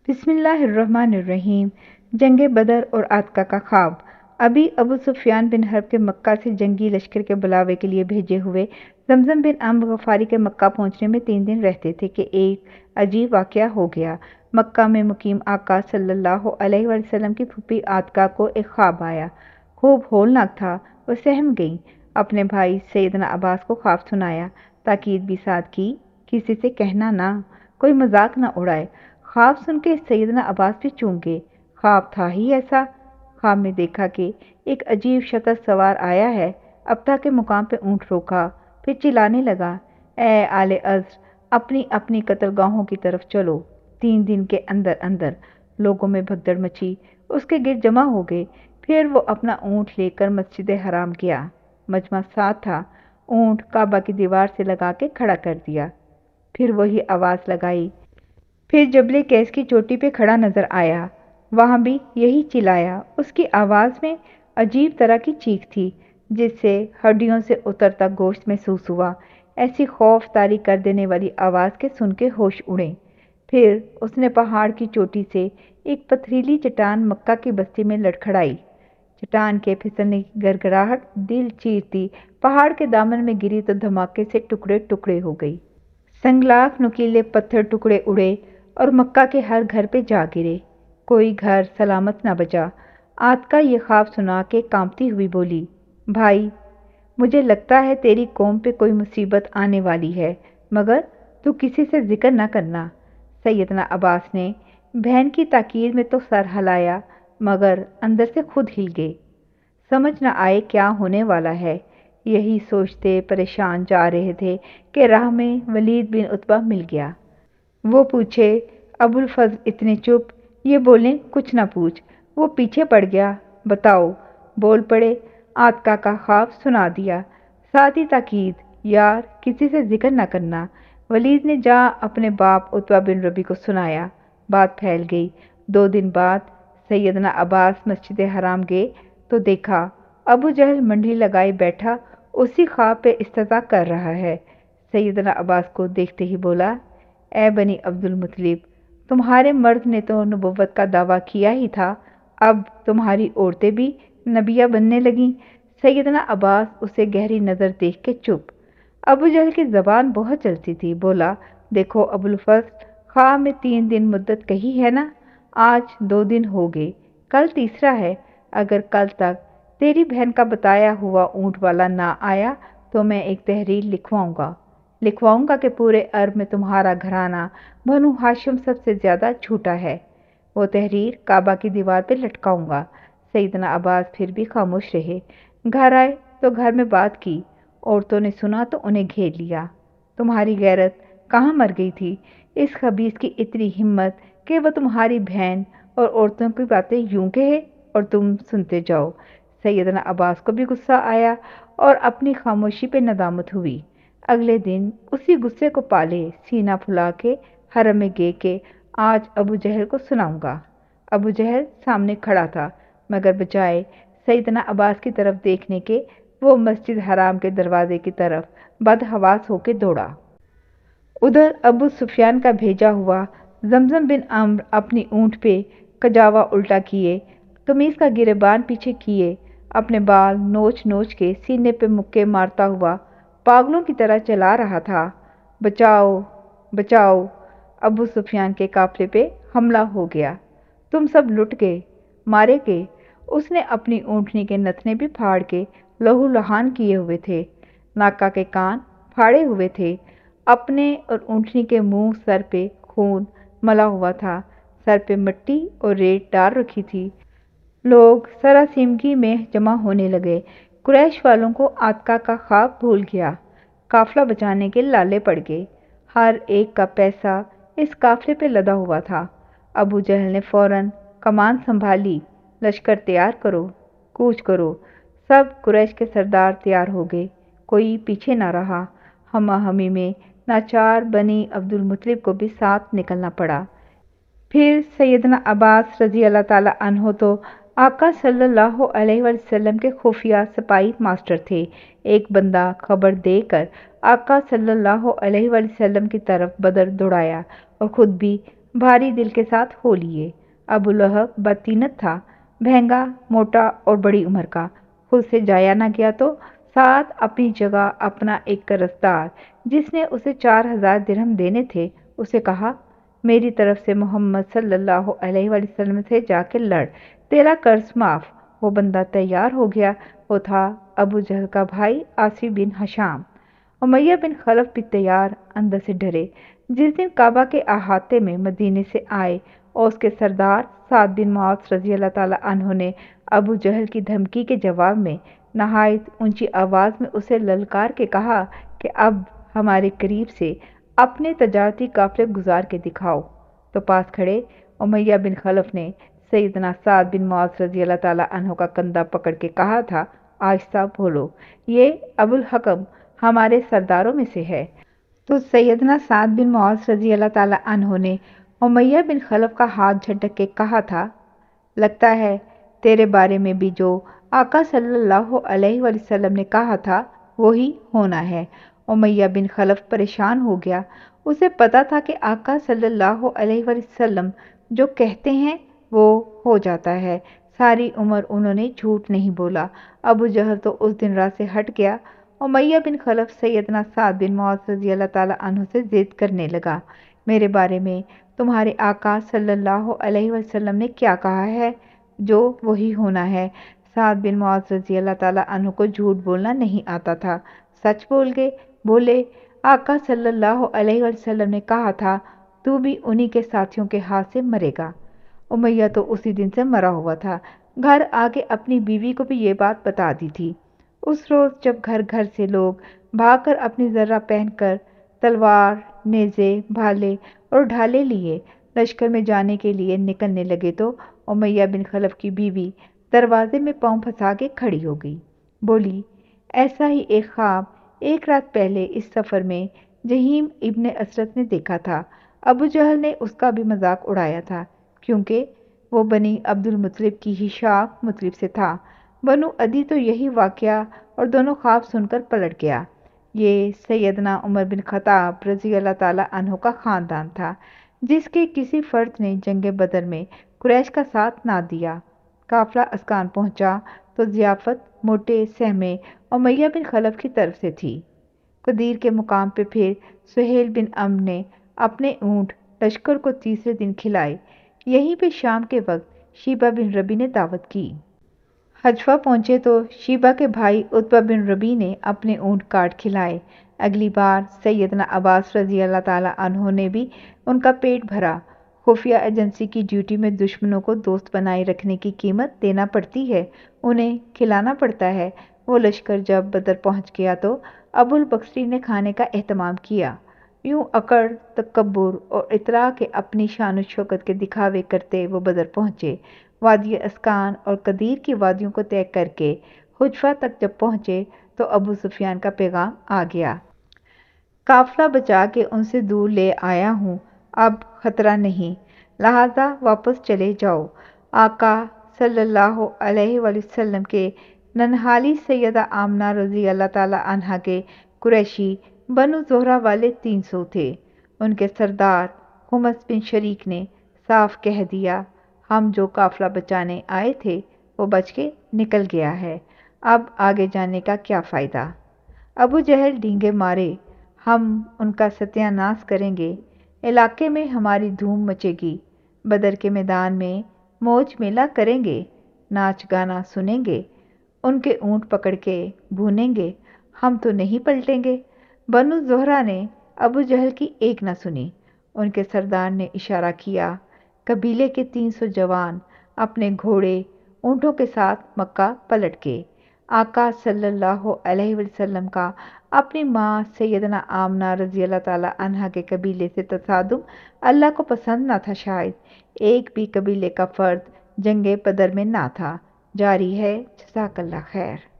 بسم اللہ الرحمن الرحیم۔ جنگ بدر اور عتکہ کا خواب۔ ابھی ابو سفیان بن حرب کے مکہ سے جنگی لشکر کے بلاوے کے لیے بھیجے ہوئے زمزم بن عمرو غفاری کے مکہ پہنچنے میں 3 دن رہتے تھے کہ ایک عجیب واقعہ ہو گیا۔ مکہ میں مقیم آقا صلی اللہ علیہ وسلم کی پھوپھی عتکہ کو ایک خواب آیا۔ خوب ہولناک تھا۔ وہ سہم گئیں۔ اپنے بھائی سیدنا عباس کو خواب سنایا۔ تاکید بھی ساتھ کی، کسی سے کہنا نہ، کوئی مذاق نہ اڑائے۔ خواب سن کے سیدنا عباس بھی چونک گئے۔ خواب تھا ہی ایسا۔ خواب میں دیکھا کہ ایک عجیب شخص سوار آیا ہے۔ ابتح کے مقام پہ اونٹ روکا، پھر چلانے لگا، اے آل عذر، اپنی اپنی قتل گاہوں کی طرف چلو۔ 3 دن کے اندر اندر لوگوں میں بھگدڑ مچی، اس کے گرد جمع ہو گئے۔ پھر وہ اپنا اونٹ لے کر مسجد حرام گیا۔ مجمع ساتھ تھا۔ اونٹ کعبہ کی دیوار سے لگا کے کھڑا کر دیا۔ پھر وہی آواز لگائی۔ پھر جبل کیس کی چوٹی پہ کھڑا نظر آیا۔ وہاں بھی یہی چلایا۔ اس کی آواز میں عجیب طرح کی چیخ تھی، جس سے ہڈیوں سے اترتا گوشت محسوس ہوا۔ ایسی خوف طاری کر دینے والی آواز کے سن کے ہوش اڑے۔ پھر اس نے پہاڑ کی چوٹی سے ایک پتھریلی چٹان مکہ کی بستی میں لڑکھڑائی۔ چٹان کے پھسلنے کی گڑگڑاہٹ دل چیرتی پہاڑ کے دامن میں گری تو دھماکے سے ٹکڑے ٹکڑے ہو گئی۔ سنگلاخ نکیلے پتھر ٹکڑے اڑے اور مکہ کے ہر گھر پہ جا گرے۔ کوئی گھر سلامت نہ بچا۔ عتکہ یہ خواب سنا کے کانپتی ہوئی بولی، بھائی، مجھے لگتا ہے تیری قوم پہ کوئی مصیبت آنے والی ہے، مگر تو کسی سے ذکر نہ کرنا۔ سیدنا عباس نے بہن کی تاکید میں تو سر ہلایا، مگر اندر سے خود ہل گئے۔ سمجھ نہ آئے کیا ہونے والا ہے۔ یہی سوچتے پریشان جا رہے تھے کہ راہ میں ولید بن عتبہ مل گیا۔ وہ پوچھے، ابو الفضل اتنے چپ، یہ بولیں کچھ نہ پوچھ۔ وہ پیچھے پڑ گیا۔ بتاؤ، بول پڑے۔ عتکہ کا خواب سنا دیا، ساتھ ہی تاکید، یار کسی سے ذکر نہ کرنا۔ ولید نے جا اپنے باپ عتبہ بن ربی کو سنایا۔ بات پھیل گئی۔ 2 دن بعد سیدنا عباس مسجد حرام گئے تو دیکھا ابو جہل منڈلی لگائے بیٹھا اسی خواب پہ استضاء کر رہا ہے۔ سیدنا عباس کو دیکھتے ہی بولا، اے بنی عبد المطلب، تمہارے مرد نے تو نبوت کا دعویٰ کیا ہی تھا، اب تمہاری عورتیں بھی نبیہ بننے لگیں۔ سیدنا عباس اسے گہری نظر دیکھ کے چپ۔ ابو جہل کی زبان بہت چلتی تھی۔ بولا، دیکھو ابو الفضل، خواب میں 3 دن مدت کہی ہے نا، آج 2 دن ہو گئے، کل تیسرا ہے۔ اگر کل تک تیری بہن کا بتایا ہوا اونٹ والا نہ آیا تو میں ایک تحریر لکھواؤں گا کہ پورے عرب میں تمہارا گھرانہ بنو ہاشم سب سے زیادہ جھوٹا ہے۔ وہ تحریر کعبہ کی دیوار پہ لٹکاؤں گا۔ سیدنا عباس پھر بھی خاموش رہے۔ گھر آئے تو گھر میں بات کی۔ عورتوں نے سنا تو انہیں گھیر لیا۔ تمہاری غیرت کہاں مر گئی تھی؟ اس خبیث کی اتنی ہمت کہ وہ تمہاری بہن اور عورتوں کی باتیں یوں کہے اور تم سنتے جاؤ۔ سیدنا عباس کو بھی غصہ آیا اور اپنی خاموشی پہ ندامت ہوئی۔ اگلے دن اسی غصے کو پالے سینہ پھلا کے حرم میں گئے کہ آج ابو جہل کو سناؤں گا۔ ابو جہل سامنے کھڑا تھا، مگر بجائے سیدنا عباس کی طرف دیکھنے کے وہ مسجد حرام کے دروازے کی طرف بدحواس ہو کے دوڑا۔ ادھر ابو سفیان کا بھیجا ہوا زمزم بن عمرو اپنی اونٹ پہ کجاوا الٹا کیے، قمیص کا گریبان پیچھے کیے، اپنے بال نوچ نوچ کے سینے پہ مکے مارتا ہوا پاگلوں کی طرح چلا رہا تھا۔ بچاؤ، بچاؤ، ابو سفیان کے قافلے پہ حملہ ہو گیا، تم سب لٹ گئے، مارے گئے۔ اس نے اپنی اونٹنی کے نتنے بھی پھاڑ کے لہو لہان کیے ہوئے تھے، ناکا کے کان پھاڑے ہوئے تھے، اپنے اور اونٹنی کے منہ سر پہ خون ملا ہوا تھا، سر پہ مٹی اور ریت ڈال رکھی تھی۔ لوگ سراسیمگی میں جمع ہونے لگے۔ قریش والوں کو عتکہ کا خواب بھول گیا۔ قافلہ بچانے کے لالے پڑ گئے۔ ہر ایک کا پیسہ اس قافلے پہ لدا ہوا تھا۔ ابو جہل نے فوراً کمان سنبھالی، لشکر تیار کرو، کوچ کرو۔ سب قریش کے سردار تیار ہو گئے، کوئی پیچھے نہ رہا۔ ہمہ ہمی میں ناچار بنی عبد المطلب کو بھی ساتھ نکلنا پڑا۔ پھر سیدنا عباس رضی اللہ تعالیٰ عنہ تو آقا صلی اللہ علیہ وسلم کے خفیہ سپاہی ماسٹر تھے۔ ایک بندہ خبر دے کر آقا صلی اللہ علیہ وسلم کی طرف بدر دوڑایا اور خود بھی بھاری دل کے ساتھ ہو لیے۔ ابو لہب بدطینت تھا، مہنگا، موٹا اور بڑی عمر کا، خود سے جایا نہ گیا تو ساتھ اپنی جگہ اپنا ایک قرضدار جس نے اسے 4,000 درہم دینے تھے، اسے کہا، میری طرف سے محمد صلی اللہ علیہ وسلم سے جا کے لڑ، تیرا قرض معاف۔ وہ بندہ تیار ہو گیا۔ وہ تھا ابو جہل کا بھائی عاصی بن ہشام۔ امیہ بن خلف بھی تیار، اندر سے ڈرے۔ جس دن کعبہ کے احاطے میں مدینے سے آئے اور اس کے سردار سعد بن معاذ رضی اللہ تعالیٰ عنہ نے ابو جہل کی دھمکی کے جواب میں نہایت اونچی آواز میں اسے للکار کے کہا کہ اب ہمارے قریب سے اپنے تجارتی قافلے گزار کے دکھاؤ، تو پاس کھڑے امیہ بن خلف نے سیدنا سعد بن معاذ رضی اللہ تعالیٰ عنہ کا کندھا پکڑ کے کہا تھا، آہستہ بولو، یہ ابو الحکم ہمارے سرداروں میں سے ہے۔ تو سیدنا سعد بن معاذ رضی اللہ تعالیٰ عنہ نے امیہ بن خلف کا ہاتھ جھٹک کے کہا تھا، لگتا ہے تیرے بارے میں بھی جو آقا صلی اللہ علیہ وسلم نے کہا تھا وہی ہونا ہے۔ امیہ بن خلف پریشان ہو گیا۔ اسے پتا تھا کہ آقا صلی اللہ علیہ وسلم جو کہتے ہیں وہ ہو جاتا ہے۔ ساری عمر انہوں نے جھوٹ نہیں بولا۔ ابو جہل تو اس دن راہ سے ہٹ گیا۔ امیہ بن خلف سیدنا سعد بن معاذ رضی اللہ تعالیٰ عنہ سے ضد کرنے لگا، میرے بارے میں تمہارے آقا صلی اللہ علیہ وسلم نے کیا کہا ہے جو وہی ہونا ہے۔ سعد بن معاذ رضی اللہ تعالیٰ عنہ کو جھوٹ بولنا نہیں آتا تھا، سچ بول گئے، بولے، آقا صلی اللہ علیہ وسلم نے کہا تھا تو بھی انہی کے ساتھیوں کے ہاتھ سے مرے گا۔ امیہ تو اسی دن سے مرا ہوا تھا، گھر آ کے اپنی بیوی کو بھی یہ بات بتا دی تھی۔ اس روز جب گھر گھر سے لوگ بھاگ کر اپنی زرہ پہن کر تلوار، نیزے، بھالے اور ڈھالے لیے لشکر میں جانے کے لیے نکلنے لگے تو امیہ بن خلف کی بیوی دروازے میں پاؤں پھنسا کے کھڑی ہو گئی، بولی، ایسا ہی ایک خواب ایک رات پہلے اس سفر میں جہیم ابن اسرت نے دیکھا تھا۔ ابو جہل نے اس کا بھی مذاق اڑایا تھا کیونکہ وہ بنی عبد المطلب کی ہی شاخ مطلب سے تھا۔ بنو عدی تو یہی واقعہ اور دونوں خواب سن کر پلٹ گیا۔ یہ سیدنا عمر بن خطاب رضی اللہ تعالیٰ عنہ کا خاندان تھا جس کے کسی فرد نے جنگ بدر میں قریش کا ساتھ نہ دیا۔ قافلہ اسکان پہنچا تو ضیافت موٹے سہمے امیہ بن خلف کی طرف سے تھی۔ قدیر کے مقام پہ پھر سہیل بن عمرو نے اپنے اونٹ لشکر کو تیسرے دن کھلائے۔ یہیں پہ شام کے وقت شیبہ بن ربی نے دعوت کی۔ حجفہ پہنچے تو شیبہ کے بھائی عتبہ بن ربی نے اپنے اونٹ کاٹ کھلائے۔ اگلی بار سیدنا عباس رضی اللہ تعالیٰ عنہ نے بھی ان کا پیٹ بھرا۔ خفیہ ایجنسی کی ڈیوٹی میں دشمنوں کو دوست بنائے رکھنے کی قیمت دینا پڑتی ہے، انہیں کھلانا پڑتا ہے۔ وہ لشکر جب بدر پہنچ گیا تو ابو البختری نے کھانے کا اہتمام کیا۔ یوں اکڑ، تکبر اور اطراء کے اپنی شان و شوکت کے دکھاوے کرتے وہ بدر پہنچے۔ وادی اسکان اور قدیر کی وادیوں کو طے کر کے حجفہ تک جب پہنچے تو ابو سفیان کا پیغام آ گیا، قافلہ بچا کے ان سے دور لے آیا ہوں، اب خطرہ نہیں، لہذا واپس چلے جاؤ۔ آقا صلی اللہ علیہ وسلم کے ننہالی سیدہ آمنہ رضی اللہ تعالیٰ عنہا کے قریشی بنو زہرہ والے 300 تھے۔ ان کے سردار خمس بن شریک نے صاف کہہ دیا، ہم جو قافلہ بچانے آئے تھے وہ بچ کے نکل گیا ہے، اب آگے جانے کا کیا فائدہ۔ ابو جہل ڈینگے مارے، ہم ان کا ستیہ ناش کریں گے، علاقے میں ہماری دھوم مچے گی، بدر کے میدان میں موج میلہ کریں گے، ناچ گانا سنیں گے، ان کے اونٹ پکڑ کے بھونیں گے، ہم تو نہیں پلٹیں گے۔ بنو زہرہ نے ابو جہل کی ایک نہ سنی۔ ان کے سردار نے اشارہ کیا، قبیلے کے 300 جوان اپنے گھوڑے اونٹوں کے ساتھ مکہ پلٹ گئے۔ آقا صلی اللہ علیہ وسلم کا اپنی ماں سیدنا آمنہ رضی اللہ تعالیٰ عنہا کے قبیلے سے تصادم اللہ کو پسند نہ تھا، شاید ایک بھی قبیلے کا فرد جنگ بدر میں نہ تھا۔ جاری ہے، جزاک اللہ خیر۔